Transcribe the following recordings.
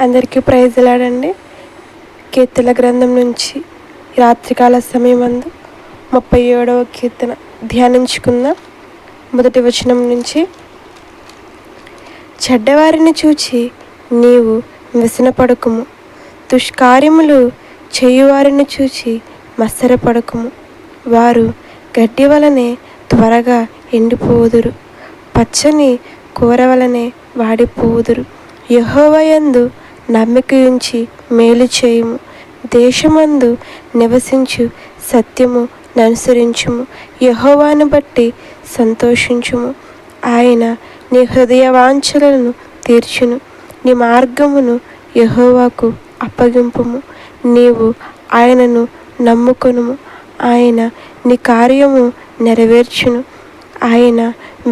అందరికీ ప్రైజ్లాడండి. కీర్తన గ్రంథం నుంచి రాత్రికాల సమయమందు 37వ కీర్తన ధ్యానించుకుందాం. మొదటి వచనం నుంచి. చెడ్డవారిని చూచి నీవు వ్యసనపడకుము, దుష్కార్యములు చేయువారిని చూచి మత్సరపడకుము. వారు గడ్డి వలనే త్వరగా ఎండిపోవుదురు, పచ్చని కూర వలనే వాడిపోవుదురు. యెహోవా యందు నమ్మిక ఉంచి మేలు చేయుము, దేశమందు నివసించు సత్యము ననుసరించుము. యెహోవాను బట్టి సంతోషించుము, ఆయన నీ హృదయ వాంఛలను తీర్చును. నీ మార్గమును యెహోవాకు అప్పగింపుము, నీవు ఆయనను నమ్ముకొనుము. ఆయన నీ కార్యము నెరవేర్చును. ఆయన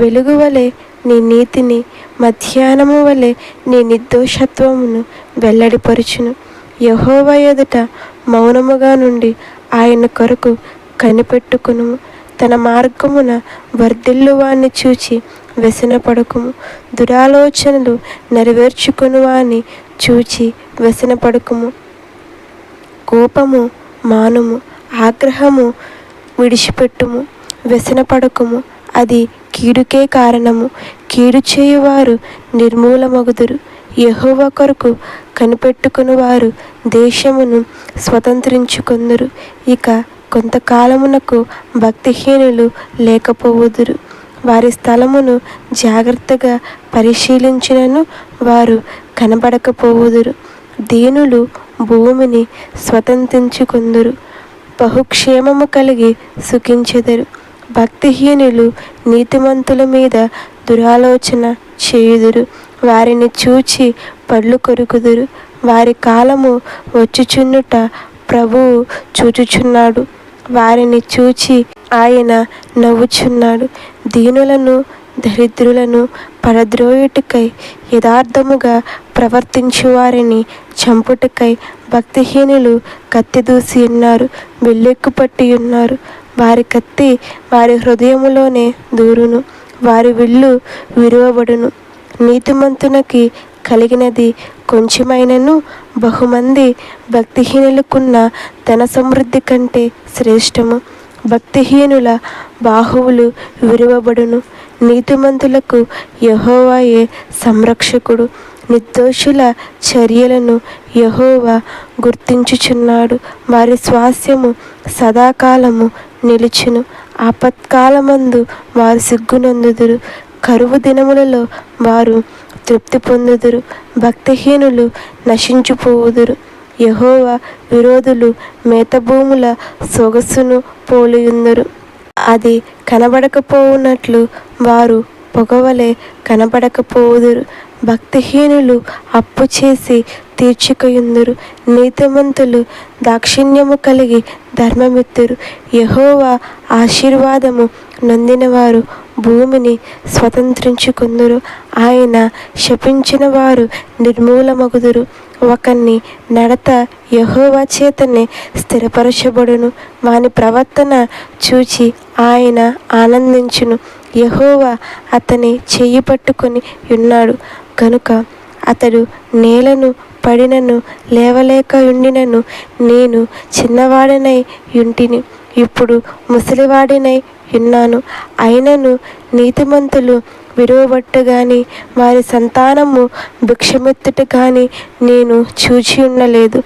వెలుగు వలె నీ నీతిని, మధ్యాహ్నము వలె నీ నిర్దోషత్వమును వెల్లడిపరుచును. యెహోవా ఎదుట మౌనముగా నుండి ఆయన కొరకు కనిపెట్టుకునుము. తన మార్గమున వర్ధిల్లువాన్ని చూచి వ్యసనపడకుము, దురాలోచనలు నెరవేర్చుకునివాని చూచి వ్యసనపడకుము. కోపము మానుము, ఆగ్రహము విడిచిపెట్టుము. వ్యసనపడకుము, అది కీడుకే కారణము. కీడు చేయువారు నిర్మూలమగుదురు. యెహోవా కొరకు కనిపెట్టుకుని వారు దేశమును స్వతంత్రించుకొందురు. ఇక కొంతకాలమునకు భక్తిహీనులు లేకపోవుదురు. వారి స్థలమును జాగ్రత్తగా పరిశీలించినను వారు కనబడకపోవుదురు. దీనులు భూమిని స్వతంత్రించుకొందురు, బహుక్షేమము కలిగి సుఖించెదరు. భక్తిహీనులు నీతిమంతుల మీద దురాలోచన చేయుదురు, వారిని చూచి పళ్ళు కొరుకుదురు. వారి కాలము వచ్చుచున్నుట ప్రభువు చూచుచున్నాడు, వారిని చూచి ఆయన నవ్వుచున్నాడు. దీనులను దరిద్రులను పడద్రోయుటకై, యథార్థముగా ప్రవర్తించు వారిని చంపుటకై భక్తిహీనులు కత్తి దూసి ఉన్నారు, విల్లెక్కు పట్టి ఉన్నారు. వారి కత్తి వారి హృదయములోనే దూరును, వారి విల్లు విరువబడును. నీతిమంతునికి కలిగినది కొంచెమైనను బహుమంది భక్తిహీనులకున్న ధన సమృద్ధి కంటే శ్రేష్టము. భక్తిహీనుల బాహువులు విరువబడును, నీతిమంతులకు యెహోవాయే సంరక్షకుడు. నిర్దోషుల చర్యలను యెహోవా గుర్తించుచున్నాడు, వారి స్వాస్యము సదాకాలము నిలుచును. ఆపత్కాలమందు వారు సిగ్గునందుదురు, కరువు దినములలో వారు తృప్తి పొందుదురు. భక్తిహీనులు నశించిపోవుదురు. యెహోవా విరోధులు మేతభూముల సొగసును పోలియుందురు, అది కనబడకపోవునట్లు వారు పొగవలే కనబడకపోవుదురు. భక్తిహీనులు అప్పు చేసి తీర్చుకయుందురు, నీతిమంతులు దాక్షిణ్యము కలిగి ధర్మమిత్తురు. యెహోవా ఆశీర్వాదము నొందినవారు భూమిని స్వతంత్రించుకొందురు, ఆయన శపించిన వారు నిర్మూలమగుదురు. ఒకని నడత యెహోవా చేతనే స్థిరపరచబడును, వాని ప్రవర్తన చూచి ఆయన ఆనందించును. యెహోవా అతని చెయ్యి పట్టుకొని ఉన్నాడు గనుక అతడు నేలను పడినను లేవలేక ఉండినను. నేను చిన్నవాడినై యుంటిని, ఇప్పుడు ముసలివాడినై ఉన్నాను. అయినను నీతిమంతులు విరువబట్టు గాని, వారి సంతానము భిక్షమెత్తుట గాని నేను చూచి ఉండలేదు.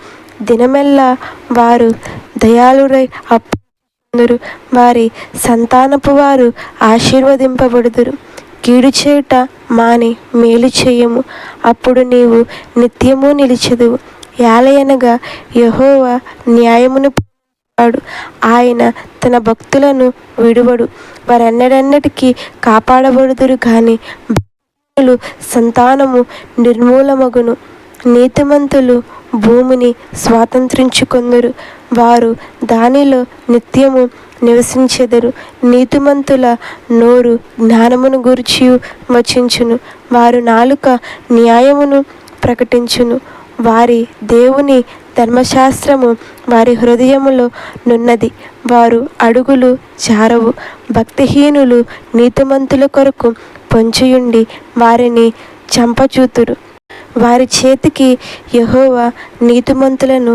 దినమెల్లా వారు దయాళురై అప్పుదురు, వారి సంతానపు వారు ఆశీర్వదింపబడుదురు. కీడు చేయుట మాని మేలు చేయము, అప్పుడు నీవు నిత్యము నిలిచెదవు. యాలయనగా యెహోవా న్యాయమును వాడు, ఆయన తన భక్తులను విడువడు. వారెన్నడెన్నటికీ కాపాడబడుదురు గాని భక్తుల సంతానము నిర్మూలమగును. నీతిమంతులు భూమిని స్వాతంత్రించుకొందురు, వారు దానిలో నిత్యము నివసించెదరు. నీతిమంతుల నోరు జ్ఞానమును గూర్చి వచించును, వారు నాలుక న్యాయమును ప్రకటించును. వారి దేవుని ధర్మశాస్త్రము వారి హృదయములో నున్నది, వారు అడుగులు జారవు. భక్తిహీనులు నీతిమంతుల కొరకు పొంచియుండి వారిని చంపచూతురు. వారి చేతికి యెహోవా నీతిమంతులను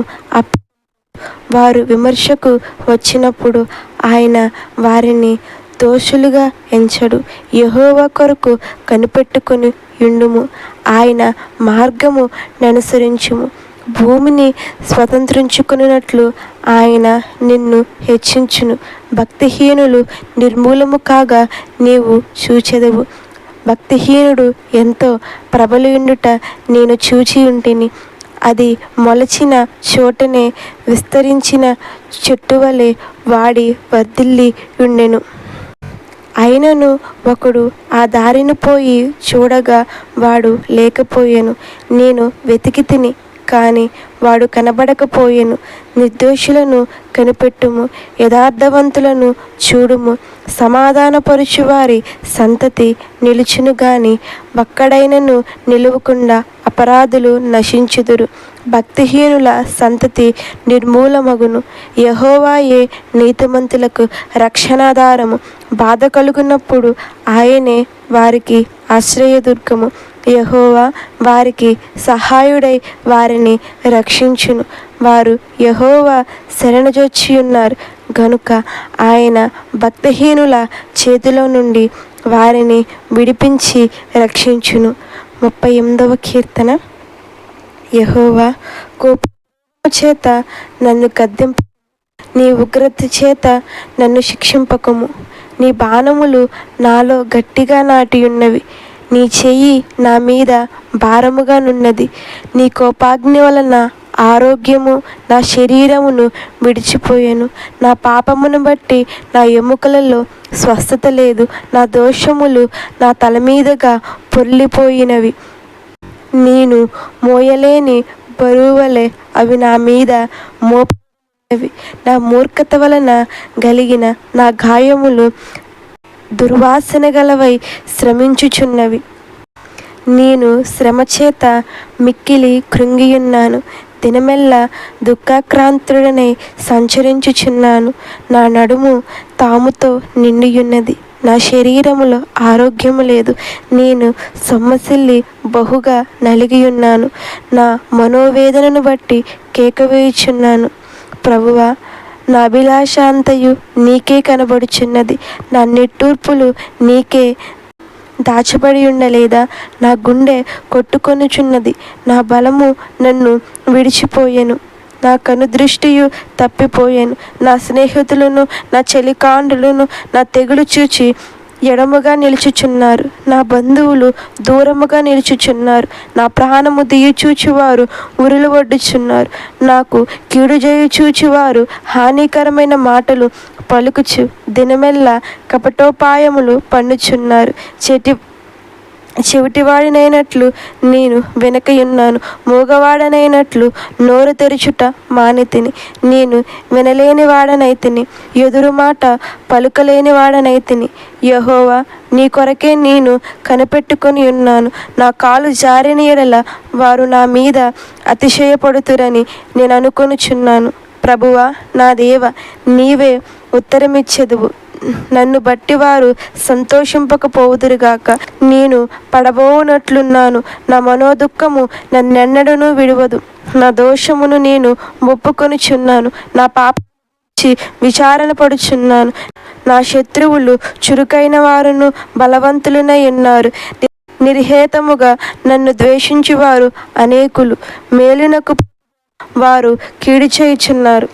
వారు విమర్శకు వచ్చినప్పుడు ఆయన వారిని దోషులుగా ఎంచడు. యెహోవా కొరకు కనిపెట్టుకొని యుండుము, ఆయన మార్గము ననుసరించుము. భూమిని స్వతంత్రించుకున్నట్లు ఆయన నిన్ను హెచ్చించును. భక్తిహీనులు నిర్మూలము కాగా నీవు చూచెదవు. భక్తిహీనుడు ఎంతో ప్రబలియుండుట నేను చూచి ఉంటిని. అది మొలచిన చోటనే విస్తరించిన చెట్టు వలె వాడి వర్ధిల్లి ఉండెను. అయినను ఒకడు ఆ దారిన పోయి చూడగా వాడు లేకపోయెను. నేను వెతికి తిని, కానీ వాడు కనబడకపోయెను. నిర్దోషులను కనిపెట్టుము, యథార్థవంతులను చూడుము. సమాధానపరుచువారి సంతతి నిలుచును గాని ఒక్కడైనను నిలువకుండా అపరాధులు నశించుదురు. భక్తిహీనుల సంతతి నిర్మూలమగును. యెహోవాయే నీతిమంతులకు రక్షణాధారము. బాధ కలుగునప్పుడు ఆయనే వారికి ఆశ్రయదుర్గము. యెహోవా వారికి సహాయుడై వారిని రక్షించును. వారు యెహోవా శరణుజొచ్చియున్నారు గనుక ఆయన భక్తిహీనుల చేతిలో నుండి వారిని విడిపించి రక్షించును. 38వ కీర్తన. యెహోవా కోపము చేత నన్ను గద్దింప, నీ ఉగ్రత చేత నన్ను శిక్షింపకము. నీ బాణములు నాలో గట్టిగా నాటియున్నవి. నీ చెయ్యి నా మీద భారముగా నున్నది. నీ కోపాగ్ని వలన ఆరోగ్యము నా శరీరమును విడిచిపోయాను. నా పాపమును బట్టి నా ఎముకలలో స్వస్థత లేదు. నా దోషములు నా తల మీదగా పొర్లిపోయినవి. నేను మోయలేని బరువువలె అవి నా మీద మోపవి. నా మూర్ఖత వలన కలిగిన నా గాయములు దుర్వాసన గలవై శ్రమించుచున్నవి. నేను శ్రమ చేత మిక్కిలి కృంగియున్నాను. దినమెల్లా దుఃఖాక్రాంతుడనై సంచరించుచున్నాను. నా నడుము తాముతో నిండియున్నది. నా శరీరములో ఆరోగ్యము లేదు. నేను సొమ్మసిల్లి బహుగా నలిగియున్నాను. నా మనోవేదనను బట్టి కేకవేయుచున్నాను. ప్రభువా, నా అభిలాష అంతయు నీకే కనబడుచున్నది. నా నిట్టూర్పులు నీకే దాచబడి ఉండలేదా? నా గుండె కొట్టుకొనుచున్నది. నా బలము నన్ను విడిచిపోయెను. నా కనుదృష్టియు తప్పిపోయాను. నా స్నేహితులను, నా చెలికాండ్రులను నా తెగులు చూచి ఎడముగా నిలుచుచున్నారు. నా బంధువులు దూరముగా నిలుచుచున్నారు. నా ప్రాణము దియ్యచూచువారు ఉరులు ఒడ్డుచున్నారు. నాకు కీడు చేయుచూచువారు హానికరమైన మాటలు పలుకుచు దినమెల్లా కపటోపాయములు పన్నుచున్నారు. చెవిటివాడినైనట్లు నేను వెనకయున్నాను. మూగవాడనైనట్లు నోరు తెరుచుట మానితిని. నేను వినలేని వాడనైతిని, ఎదురు మాట పలుకలేని వాడనైతిని. యెహోవా, నీ కొరకే నేను కనిపెట్టుకొని ఉన్నాను. నా కాలు జారిన ఎడల వారు నా మీద అతిశయపడుతురని నేను అనుకొనుచున్నాను. ప్రభువా, నా దేవ, నీవే ఉత్తరమిచ్చెదవు. నన్ను బట్టి వారు సంతోషింపకపోవుదురుగాక. నేను పడబోనట్లున్నాను. నా మనోదుఃఖము నన్నెన్నడూ విడువదు. నా దోషమును నేను ఒప్పుకొనుచున్నాను. నా పాప విచారణ పడుచున్నాను. నా శత్రువులు చురుకైన వారును బలవంతులనై ఉన్నారు. నిర్హేతముగా నన్ను ద్వేషించువారు అనేకులు. మేలునకు వారు కీడు చేయుచున్నారు.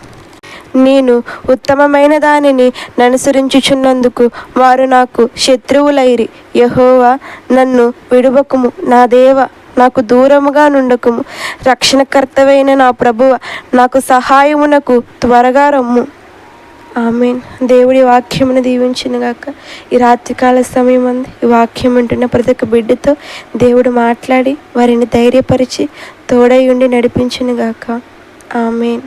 నేను ఉత్తమమైన దానిని ననుసరించుచున్నందుకు వారు నాకు శత్రువులైరి. యెహోవా, నన్ను విడువకుము. నా దేవ, నాకు దూరముగా నుండకుము. రక్షణకర్తవైన నా ప్రభువ, నాకు సహాయమునకు త్వరగా రమ్ము. ఆమేన్. దేవుడి వాక్యమును దీవించునుగాక. ఈ రాత్రికాల సమయం అంది ఈ వాక్యం వింటున్న ప్రతి ఒక్క బిడ్డతో దేవుడు మాట్లాడి వారిని ధైర్యపరిచి తోడై ఉండి నడిపించునుగాక. ఆమేన్.